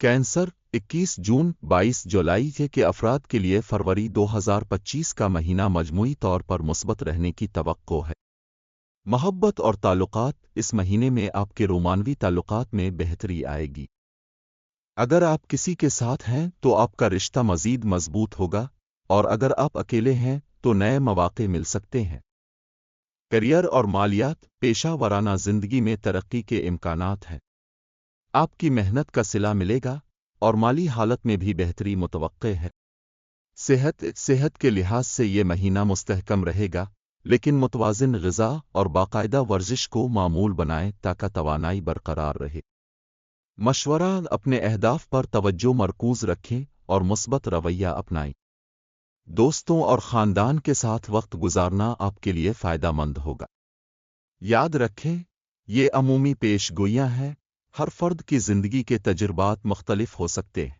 Cancer 21 جون 22 جولائی کے افراد کے لیے فروری 2025 کا مہینہ مجموعی طور پر مثبت رہنے کی توقع ہے۔ محبت اور تعلقات اس مہینے میں آپ کے رومانوی تعلقات میں بہتری آئے گی۔ اگر آپ کسی کے ساتھ ہیں تو آپ کا رشتہ مزید مضبوط ہوگا، اور اگر آپ اکیلے ہیں تو نئے مواقع مل سکتے ہیں۔ کیریئر اور مالیات پیشہ ورانہ زندگی میں ترقی کے امکانات ہیں۔ آپ کی محنت کا صلہ ملے گا اور مالی حالت میں بھی بہتری متوقع ہے۔ صحت کے لحاظ سے یہ مہینہ مستحکم رہے گا، لیکن متوازن غذا اور باقاعدہ ورزش کو معمول بنائیں تاکہ توانائی برقرار رہے۔ مشورہ: اپنے اہداف پر توجہ مرکوز رکھیں اور مثبت رویہ اپنائیں۔ دوستوں اور خاندان کے ساتھ وقت گزارنا آپ کے لیے فائدہ مند ہوگا۔ یاد رکھیں، یہ عمومی پیش گوئیاں ہیں، ہر فرد کی زندگی کے تجربات مختلف ہو سکتے ہیں۔